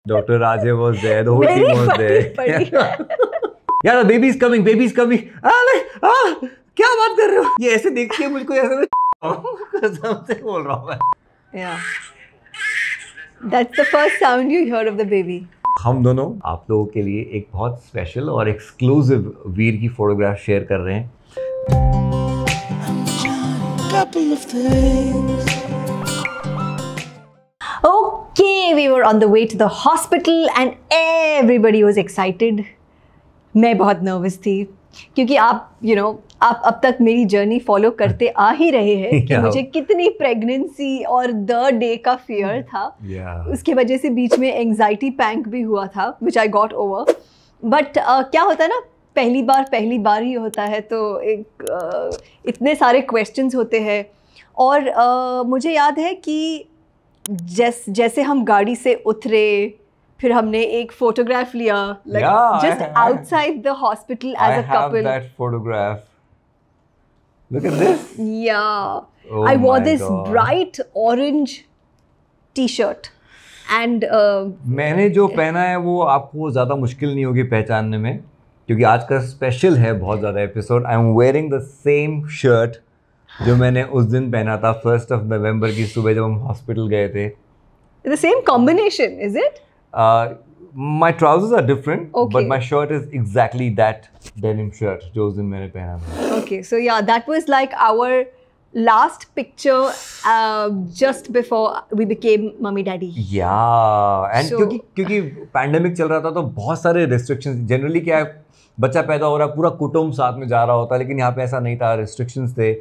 Dr. Rajay was there, the whole team was there. यार baby is coming, baby is coming. क्या बात कर रहे हो? ये ऐसे देखती है मुझको ऐसे कसम से बोल रहा हूँ मैं. Yeah. That's the first sound you hear of the baby. हम दोनों आप लोगों के लिए एक बहुत स्पेशल और एक्सक्लूसिव वीर की फोटोग्राफ शेयर कर रहे हैं. Okay, we were on the way to the hospital and everybody was excited. मैं बहुत नर्वस थी क्योंकि आप आप अब तक मेरी जर्नी फॉलो करते आ ही रहे हैं कि मुझे कितनी प्रेगनेंसी और द डे का फियर था. उसके वजह से बीच में एंजाइटी पैंक भी हुआ था विच आई गॉट ओवर. बट क्या होता है ना, पहली बार ही होता है तो इतने सारे क्वेश्चंस होते हैं. और मुझे याद है कि जैसे हम गाड़ी से उतरे फिर हमने एक फोटोग्राफ लिया just outside the hospital as a couple. I have that photograph. Look at this. Yeah. Oh, I wore this bright orange t-shirt and मैंने जो पहना है वो आपको ज़्यादा मुश्किल नहीं होगी पहचानने में क्योंकि आज का स्पेशल है बहुत ज़्यादा episode. I am wearing the same shirt जो मैंने उस दिन पहना था 1st of November की सुबह जब हम हॉस्पिटल गए थे. The same combination, is it? My trousers are different, but my shirt is exactly that denim shirt जो उस दिन मैंने पहना था. Okay, so yeah, that was like our last picture just before we became mummy daddy. Yeah, and क्योंकि pandemic चल रहा था तो बहुत सारे restrictions. Generally क्या है, बच्चा पैदा हो रहा है पूरा कुटुंब साथ में जा रहा होता है, लेकिन यहाँ पे ऐसा नहीं था, restrictions थे.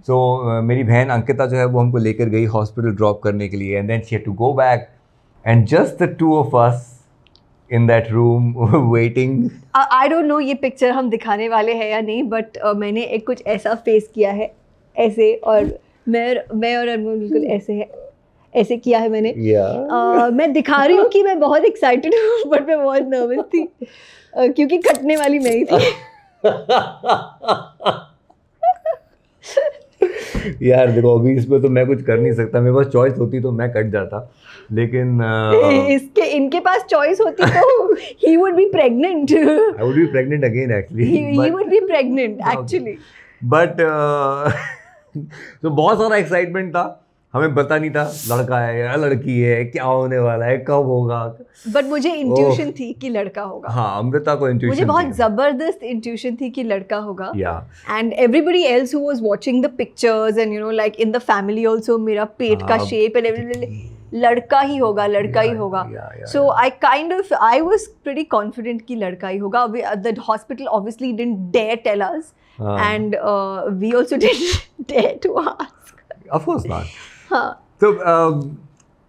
So मेरी बहन अंकिता जो है वो हमको लेकर गई हॉस्पिटल ड्रॉप करने के लिए, and then she had to go back. And just the two of us in that room waiting. I don't know ये पिक्चर हम दिखाने वाले हैं या नहीं, बट मैंने एक कुछ ऐसा फेस किया है ऐसे, और मैं और अनमोल बिल्कुल ऐसे है, ऐसे किया है मैंने. मैं दिखा रही हूँ कि मैं बहुत एक्साइटेड हूँ बट मैं बहुत नर्वस थी क्योंकि कटने वाली मैं ही थी. यार देखो अभी इसमें तो मैं कुछ कर नहीं सकता, मेरे पास चॉइस होती तो मैं कट जाता, लेकिन इनके पास चॉइस होती तो he would be pregnant. I would be pregnant again actually. He would be pregnant actually. But तो बहुत सारा एक्साइटमेंट था, हमें पता नहीं था लड़का है या लड़की है, क्या होने वाला है, कब होगा. बट मुझे इंट्यूशन थी कि लड़का होगा. हाँ, अमृता को इंट्यूशन, मुझे बहुत जबरदस्त इंट्यूशन थी कि लड़का होगा. And everybody else who was watching the pictures and like in the family also, मेरा पेट का शेप एंड लड़का ही होगा, लड़का ही होगा. So I was pretty confident कि लड़का ही होगा. The hospital obviously didn't dare tell us and we also didn't dare to ask. Of course not.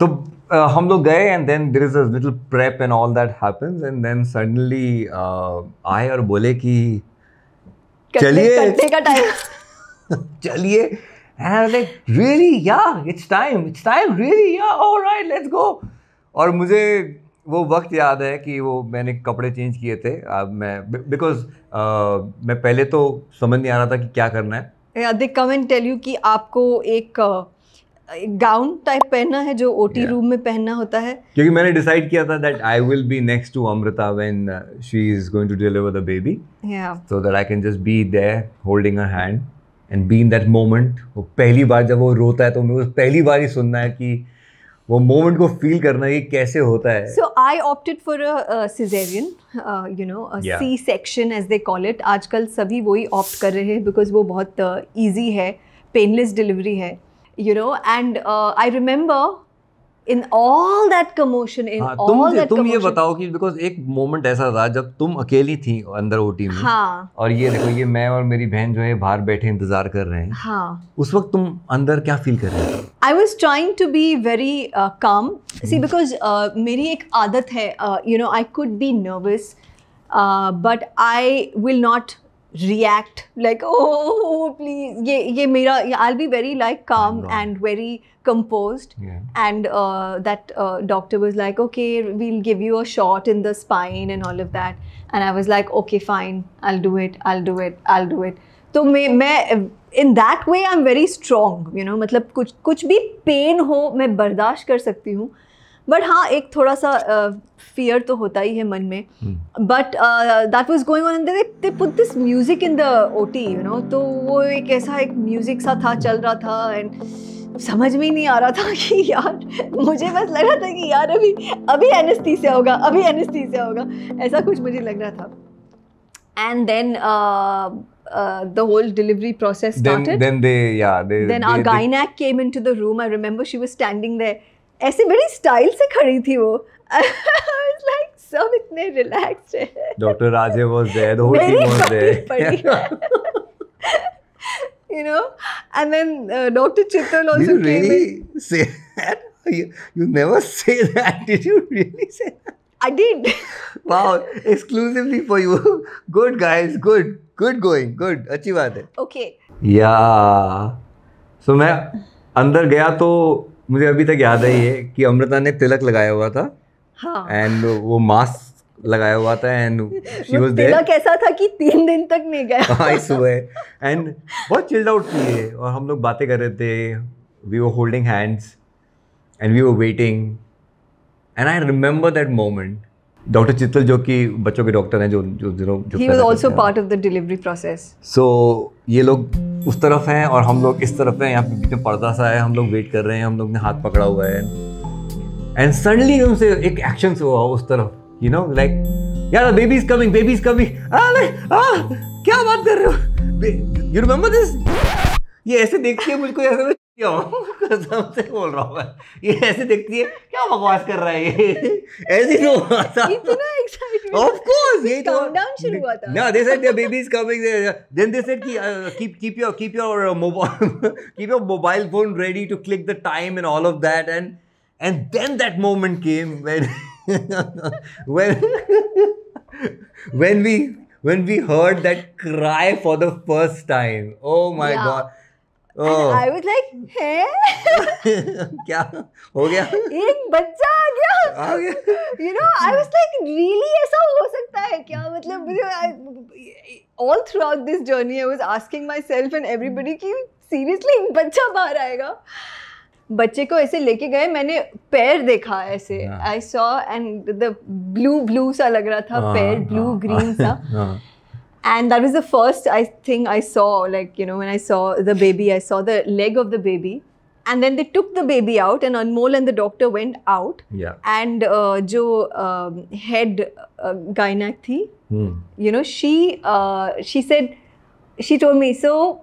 तो हम लोग गए and then there is a little prep and all that happens and then suddenly आए और बोले कि चलिए का टाइम चलिए. And I was like, really? Yeah, it's time, really? Yeah, all right, let's go. और मुझे वो वक्त याद है कि वो मैंने कपड़े चेंज किए थे. मैं बिकॉज मैं पहले तो समझ नहीं आ रहा था कि क्या करना है. They come and tell you कि आपको एक गाउन टाइप पहनना है जो ओटी रूम में पहनना होता है. क्योंकि मैंने डिसाइड किया था that I will be next to Amrita when she is going to deliver the baby. Yeah. So that I can just be there holding her hand and be in that moment. वो पहली बार जब वो रोता है तो मुझे पहली बार ही सुनना है कि वो मोमेंट को फील करना है कि कैसे होता है. So I opted for a cesarean, a C-section as they call it. आजकल सभी वही ऑप्ट कर रहे हैं because वो बहुत easy है, painless delivery है. And I remember in all that commotion, तुम ये बताओ कि बिकॉज एक मोमेंट ऐसा था जब तुम अकेली थी अंदर ओटी में. हाँ. और ये देखो, ये मैं और मेरी बहन जो है बाहर बैठे इंतजार कर रहे हैं. हाँ. उस वक्त तुम अंदर क्या फील कर रहे थे? I was trying to be very calm. See, because मेरी एक आदत है, I could be nervous, but I will not react like oh please ये मेरा, I'll be very like calm and very composed. And that doctor was like, okay, we'll give you a shot in the spine and all of that, and I was like, okay fine, I'll do it. तो मैं in that way I'm very strong, मतलब कुछ भी pen हो मैं बर्दाश्त कर सकती हूँ. बट हाँ एक थोड़ा सा फियर तो होता ही है मन में. But that was going on and they put this music in the OT you know. तो वो एक ऐसा एक म्यूजिक सा था चल रहा था एंड समझ में ही नहीं आ रहा था कि यार मुझे बस लग रहा था कि यार अभी एनेस्थीसिया होगा, अभी एनेस्थीसिया होगा, ऐसा कुछ मुझे लग रहा था. And then the whole delivery process started. Then our gynac came into the room. I remember she was standing there. ऐसे बड़ी स्टाइल से खड़ी थी वो. I was like सब इतने relaxed है. Dr. Raje was there. The whole team was there. You know, and then Dr. Chittal also came in. Did you really say that? You never say that. Did you really say that? I did. Wow, exclusively for you. Good guys, good going, good. अच्छी बात है. Okay. Yeah. So मैं अंदर गया तो मुझे अभी तक याद है ये कि अमृता ने तिलक लगाया हुआ था. हाँ. And वो मास्क लगाया हुआ था and she was there. तिलक ऐसा था कि 3 दिन तक नहीं गया. I swear. And बहुत chilled out थी ये और हम लोग बातें कर रहे थे. We were holding hands and we were waiting. And I remember that moment. Dr. Chittal जो कि बच्चों के डॉक्टर हैं जो He was also part of the delivery process. So ये लोग उस तरफ हैं और हम लोग इस तरफ हैं. यहाँ पे बीच में पर्दा सा है. हम लोग वेट कर रहे हैं. हम लोग ने हाथ पकड़ा हुआ है. And suddenly उनसे एक एक्शन से हुआ उस तरफ. You know, like, yeah, the baby is coming. क्या बात कर रहे हो? You remember this? ये ऐसे देखती है मुझको ऐसे कसम से बोल रहा हूँ मैं. ये ऐसे देखती है क्या बकवास कर रहा है ये. ऐसे तो इतना एक्साइटमेंट. Of course, ये तो काउंटडाउन शुरू हुआ था. No, they said their baby is coming. Then they said keep your mobile phone ready to click the time and all of that. And then that moment came when we heard that cry for the first time. Oh my God. Oh. And I was like, है क्या हो गया? एक बच्चा आ गया. You know, I was like, really ऐसा हो सकता है क्या? मतलब all throughout this journey, I was asking myself and everybody कि seriously एक बच्चा बाहर आएगा. बच्चे को ऐसे लेके गए. मैंने पैर देखा ऐसे. I saw and the blue सा लग रहा था पैर, blue green सा. And that was the first thing I saw, like, you know, when I saw the baby, I saw the leg of the baby. And then they took the baby out and Anmol and the doctor went out. Yeah. And jo head gynac thi, you know, she said, she told me, so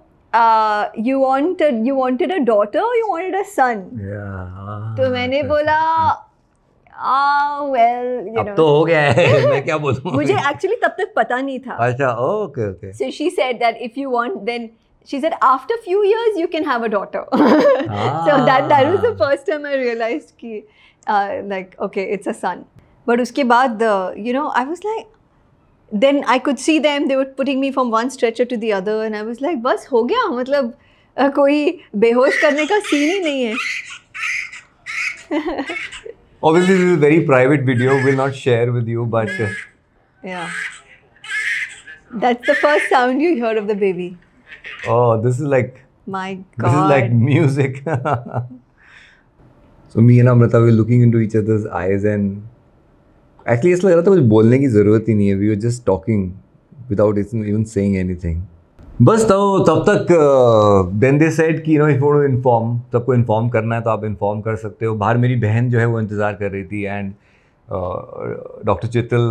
you wanted a daughter or you wanted a son? Yeah. तो मैंने बोला, well, you know. अब तो हो गया है. मैं क्या बोलूँ? मुझे actually तब तक पता नहीं था. अच्छा, okay. So she said that if you want, then she said after few years you can have a daughter. So that was the first time I realized कि like okay, it's a son. But उसके बाद you know, I was like, then I could see them. They were putting me from one stretcher to the other, and I was like, बस हो गया. मतलब कोई बेहोश करने का सीन ही नहीं है. Obviously, this is a very private video. We'll not share with you, but yeah, that's the first sound you hear of the baby. Oh, this is like my God. This is like music. So me and Amrita were looking into each other's eyes, and actually, ऐसा लग रहा था कुछ बोलने की ज़रूरत ही नहीं है. We were just talking without even saying anything. बस तो तब तक then they said कि you know if you want to inform, सबको इन्फॉर्म करना है तो आप इन्फॉर्म कर सकते हो. बाहर मेरी बहन जो है वो इंतज़ार कर रही थी एंड डॉक्टर चित्तल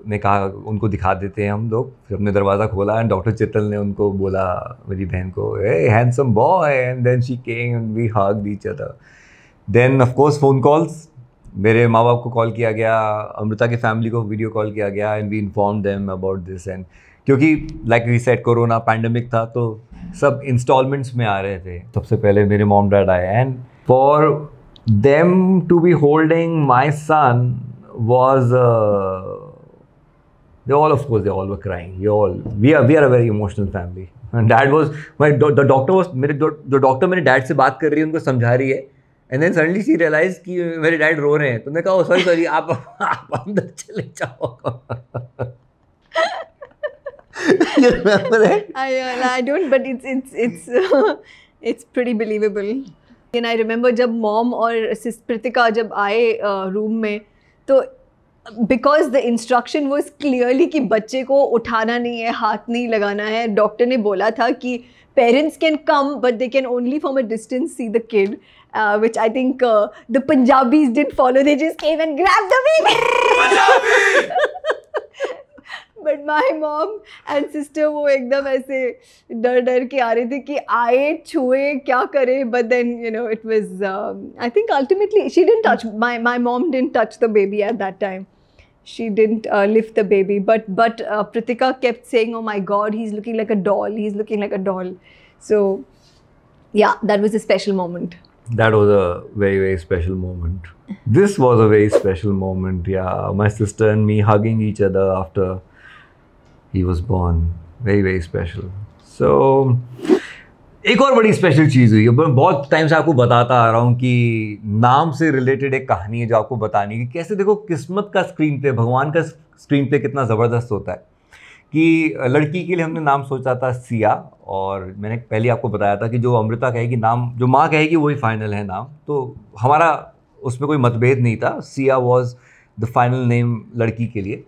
ने कहा उनको दिखा देते हैं हम लोग. फिर हमने दरवाज़ा खोला एंड डॉक्टर चित्तल ने उनको बोला मेरी बहन को, hey handsome boy, and then she came and we hugged each other. Then of course phone calls. मेरे माँ बाप को कॉल किया गया, अमृता के फैमिली को वीडियो कॉल किया गया and we inform them about this. And क्योंकि like we said corona pandemic था तो सब इंस्टॉलमेंट्स में आ रहे थे. सबसे पहले मेरे मॉम डैड आए and for them to be holding my son was they all were crying. We are a very emotional family. And dad was the doctor was जो डॉक्टर मेरे डैड से बात कर रही है उनको समझा रही है. And then suddenly she realized कि मेरे डैड रो रहे हैं. तो मैं कहा सॉरी आप अंदर चले जाओ. You remember that? I don't, but it's pretty believable. And I remember जब मॉम और प्रीतिका जब आए रूम में, तो because the instruction was clearly कि बच्चे को उठाना नहीं है, हाथ नहीं लगाना है. डॉक्टर ने बोला था कि parents can come but they can only from a distance see the kid, which I think the Punjabis didn't follow. They just came and grabbed the baby. But my mom and sister वो एकदम ऐसे डर डर के आ रहे थे कि आए छुए क्या करे. But then you know it was I think ultimately she didn't touch, my mom didn't touch the baby at that time. She didn't lift the baby, but Pritika kept saying, oh my god, he's looking like a doll, he's looking like a doll. So yeah, that was a special moment. That was a very, very special moment. This was a very special moment, yeah. My sister and me hugging each other after he was born. Very, very special. So, एक और बड़ी special चीज़ हुई है. मैं बहुत time से आपको बताता आ रहा हूँ कि नाम से रिलेटेड एक कहानी है जो आपको बतानी है कि कैसे देखो किस्मत का स्क्रीन प्ले, भगवान का स्क्रीन प्ले कितना ज़बरदस्त होता है. कि लड़की के लिए हमने नाम सोचा था सिया, और मैंने पहले आपको बताया था कि जो अमृता कहेगी नाम, जो माँ कहेगी वही फाइनल है नाम. तो हमारा उसमें कोई मतभेद नहीं था. Siya was the final name लड़की के लिए.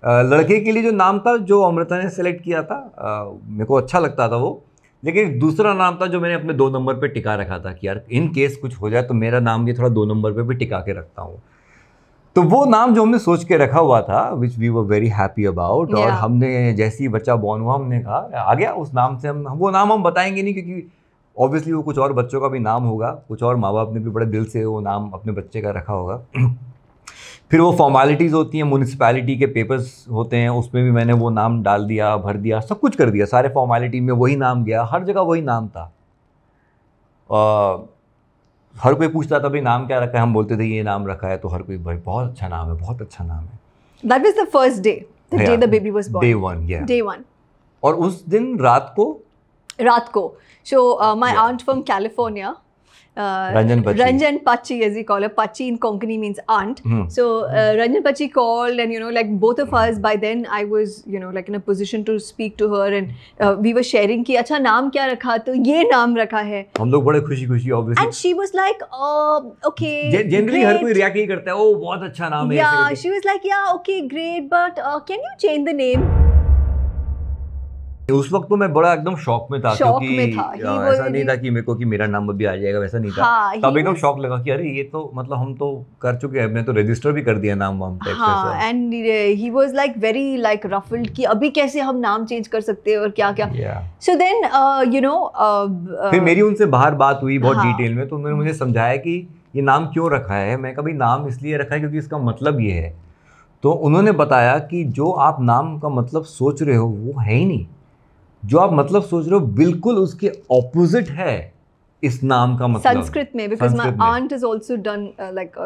लड़के के लिए जो नाम था जो अमृता ने सेलेक्ट किया था, मेरे को अच्छा लगता था वो. लेकिन दूसरा नाम था जो मैंने अपने 2 नंबर पे टिका रखा था कि यार इन केस कुछ हो जाए तो मेरा नाम भी थोड़ा 2 नंबर पे भी टिका के रखता हूँ. तो वो नाम जो हमने सोच के रखा हुआ था, which we were very happy about, और हमने जैसे ही बच्चा बॉर्न हुआ हमने कहा आ गया उस नाम से. हम वो नाम हम बताएंगे नहीं क्योंकि ऑब्वियसली वो कुछ और बच्चों का भी नाम होगा, कुछ और माँ बाप ने भी बड़े दिल से वो नाम अपने बच्चे का रखा होगा. फिर वो फॉर्मेलिटीज़ होती हैं, म्यूनिसिपैलिटी के पेपर्स होते हैं, उसमें भी मैंने वो नाम डाल दिया, भर दिया, सब कुछ कर दिया, सारे फॉर्मेलिटी में वही नाम गया, हर जगह वही नाम था. हर कोई पूछता था भाई नाम क्या रखा है, हम बोलते थे ये नाम रखा है, तो हर कोई भाई बहुत अच्छा नाम है, बहुत अच्छा नाम है. That was the first day, the day the baby was born. Day 1, yeah. Day 1. और उस दिन रात को. So my aunt from California, Ranjan Pachi, as we call her. Pachi in Konkani means aunt. So Ranjan Pachi called, and you know, like both of us, by then I was, you know, like in a position to speak to her, and we were sharing कि अच्छा नाम क्या रखा, तो ये नाम रखा है. हम लोग बड़े खुशी obviously. And she was like, okay. Generally हर कोई रिएक्ट ही करता है, ओ बहुत अच्छा नाम है. Yeah, she was like, yeah, okay, great, but can you change the name? उस वक्त तो मैं बड़ा एकदम शॉक में था, क्योंकि ऐसा नहीं था कि मेरे को कि मेरा नाम भी आ जाएगा, वैसा नहीं था. तब एकदम शॉक लगा कि अरे ये तो मतलब हम तो कर चुके हैं, हमने तो रजिस्टर भी कर दिया नाम वाम टाइप से. And he was like very like ruffled कि अभी कैसे हम नाम चेंज कर सकते हैं और क्या क्या. सो देन यू नो फिर मेरी उनसे बाहर बात हुई बहुत डिटेल में, तो उन्होंने मुझे समझाया कि ये नाम क्यों रखा है. मैं कभी नाम इसलिए रखा है क्योंकि इसका मतलब ये है. तो उन्होंने बताया कि जो आप नाम का मतलब सोच रहे हो वो है ही नहीं, जो आप मतलब सोच रहे हो बिल्कुल उसके ऑपोजिट है इस नाम का मतलब. संस्कृत में, because my aunt is also done like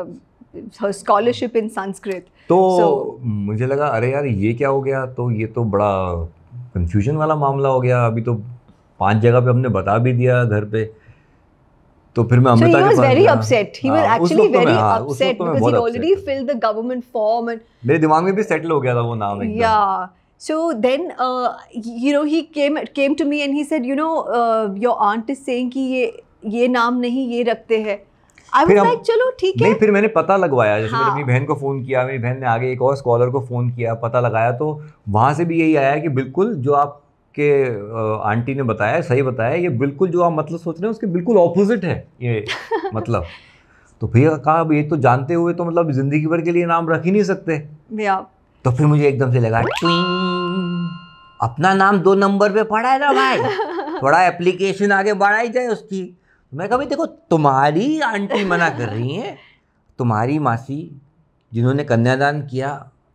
her scholarship in Sanskrit. तो मुझे लगा अरे यार ये क्या हो गया, तो ये तो बड़ा कंफ्यूजन वाला मामला हो गया. अभी तो 5 जगह पे हमने बता भी दिया घर पे. तो फिर मैं अमृता के पास गया. very upset. He was actually very upset because he already filled the government form and मेरे दिमाग में भी सेटल हो गया था वो नाम एकदम. Yeah. So then, you know, he came to me and he said, you know, your aunt is saying कि ये नाम नहीं, ये रखते हैं. I was like, चलो ठीक है. नहीं, फिर मैंने पता लगवाया, जैसे मैंने अपनी बहन को फ़ोन किया, मेरी बहन ने आगे एक और स्कॉलर को फ़ोन किया, पता लगाया, तो वहाँ से भी यही आया कि बिल्कुल जो आपके आंटी ने बताया, सही बताया, ये बिल्कुल जो आप मतलब सोच रहे हैं उसके बिल्कुल ऑपोजिट है ये मतलब. तो भैया कहा ये तो जानते हुए तो मतलब ज़िंदगी भर के लिए नाम रख ही नहीं सकते. तो फिर मुझे एकदम से लगा अपना नाम 2 नंबर पे पड़ा है ना भाई, थोड़ा एप्लीकेशन आगे बढ़ाई जाए उसकी. मैं कहा भाई देखो तुम्हारी आंटी मना कर रही हैं, तुम्हारी मासी जिन्होंने कन्यादान किया,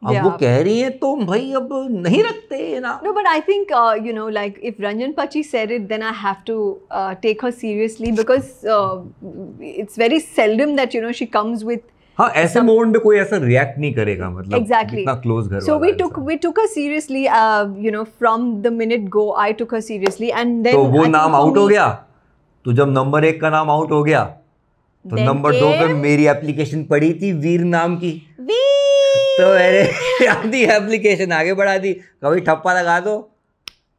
अब वो कह रही है तो भाई अब नहीं रखते ना. No, but I think you know, like if Ranjan Pachi said it, then I have to take her seriously because it's very seldom that you know she comes with. हाँ, ऐसे मोमेंट में कोई ऐसा रिएक्ट नहीं करेगा, मतलब exactly. इतना close घर. So we took her seriously, you know, from the minute go I took her seriously, and then तो वो नाम आउट हो गया. तो जब नंबर 1 का नाम आउट हो गया तो नंबर 2 पे मेरी एप्लीकेशन पड़ी थी वीर नाम की. तो मैंने अपनी एप्लीकेशन आगे बढ़ा दी, कभी ठप्पा लगा दो,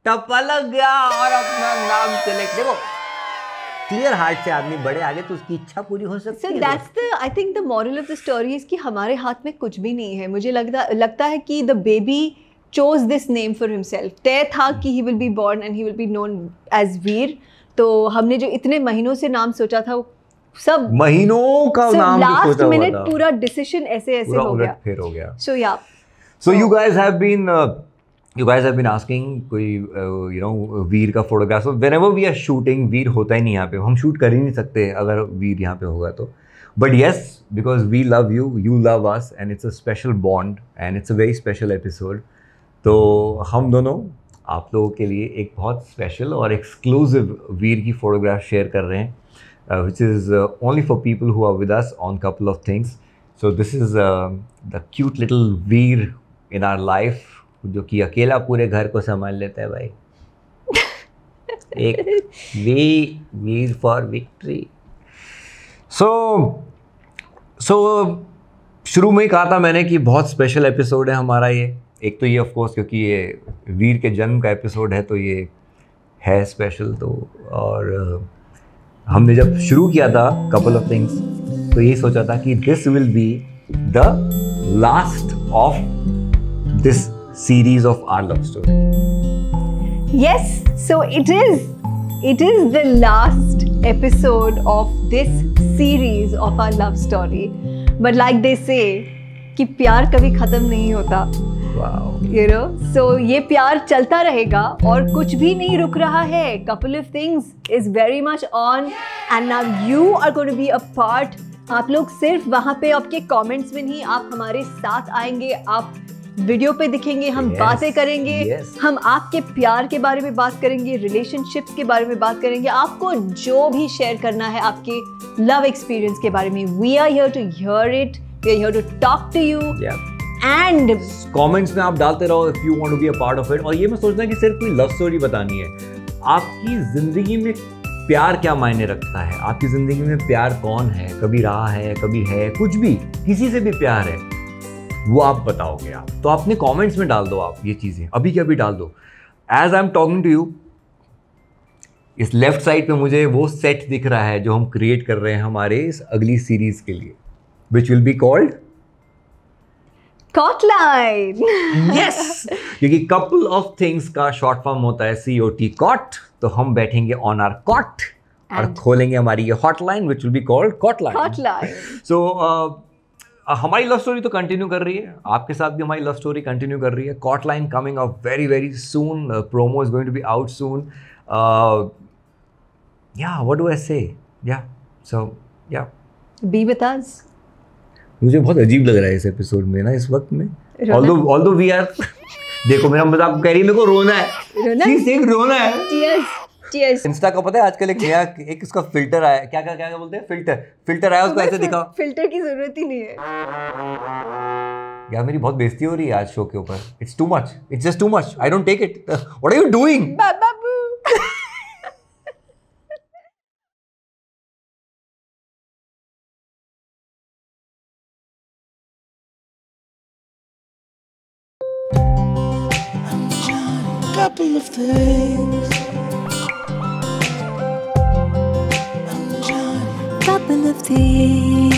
ठप्पा लग गया और अपना नाम सेलेक्ट. देखो क्लियर हार्ट से आदमी बढ़े आगे तो उसकी इच्छा पूरी हो सकती So है। that's the, I think the moral of the story is कि हमारे हाथ में कुछ भी नहीं है। मुझे लगता है कि the baby chose this name for himself. तय था कि he will be born and he will be known as वीर। तो हमने जो इतने महीनों से नाम सोचा था वो सब महीनों का नाम जो लास्ट सोचा हुआ मिनट था, पूरा डिसीजन ऐसे पूरा हो गया। उलट फेर हो गया। So yeah. So you guys have been asking कोई वीर का photograph. So whenever we are shooting, वीर होता ही नहीं यहाँ पे, हम शूट कर ही नहीं सकते अगर वीर यहाँ पे होगा तो। But yes, because we love you, you love us, and it's a special bond and it's a very special episode. तो हम दोनों आप लोगों के लिए एक बहुत स्पेशल और एक्सक्लूसिव वीर की फोटोग्राफ शेयर कर रहे हैं, which is only for people who are with us on couple of things. So this is the cute little Veer in our life, जो कि अकेला पूरे घर को संभाल लेता है भाई। एक वीर फॉर विक्ट्री। सो शुरू में ही कहा था मैंने कि बहुत स्पेशल एपिसोड है हमारा ये। एक तो ये ऑफ कोर्स क्योंकि ये वीर के जन्म का एपिसोड है तो ये है स्पेशल। तो और हमने जब शुरू किया था कपल ऑफ थिंग्स तो ये सोचा था कि this will be the last of this series of our love story. Yes, so it is the last episode of this series of our love story. But like they say कि प्यार कभी खत्म नहीं होता। Wow. You know, so ये प्यार चलता रहेगा और कुछ भी नहीं रुक रहा है। Couple of Things is very much on and now you are going to be a part. आप लोग सिर्फ वहाँ पे आपके comments में नहीं, आप हमारे साथ आएंगे, आप वीडियो पे दिखेंगे, हम बातें करेंगे, हम आपके प्यार के बारे में बात करेंगे, रिलेशनशिप्स के बारे में बात करेंगे, आपको जो भी शेयर करना है आपके लव एक्सपीरियंस के बारे में। We are here to hear it, we are here to talk to you and comments में आप डालते रहो if you want to be a part of it. और ये मैं सोचता हूँ कि सिर्फ कोई लव स्टोरी बतानी है, आपकी जिंदगी में प्यार क्या मायने रखता है, आपकी जिंदगी में प्यार कौन है, कभी रहा है, कभी है, कुछ भी, किसी से भी प्यार है वो आप बताओगे। आप तो अपने कमेंट्स में डाल दो, आप ये चीज़ें अभी के अभी डाल दो। As I am talking to you, इस लेफ्ट साइड पे मुझे वो सेट दिख रहा है जो हम क्रिएट कर रहे हैं हमारे इस अगली सीरीज के लिए, which will be called Cotline. Yes, क्योंकि कपल ऑफ थिंग्स का शॉर्ट फॉर्म होता है COT, कॉट। तो हम बैठेंगे ऑन आर कॉट और खोलेंगे हमारी ये hotline which will be called Cotline. So हमारी लव स्टोरी तो कंटिन्यू कर रही है, आपके साथ भी हमारी लव स्टोरी कंटिन्यू कर रही है। Cotline coming up very very soon, promo is going to be out soon. Yeah what do I से, या सो या बी विद अस। मुझे बहुत अजीब लग रहा है इस एपिसोड में ना, इस वक्त में। ऑल्दो वी आर देखो मेरा मजाक कह रही है, मेरे को रोना है, रोना है। Cheers. इंस्टा का पता है आजकल एक नया एक इसका फिल्टर आया, क्या बोलते हैं, फिल्टर आया, उसको ऐसे दिखाओ। फिल्टर की जरूरत ही नहीं है यार। मेरी बहुत बेइज्जती हो रही है आज शो के ऊपर। It's too much, it's just too much, I don't take it. What are you doing बाबू? Couple of things. Couple of things.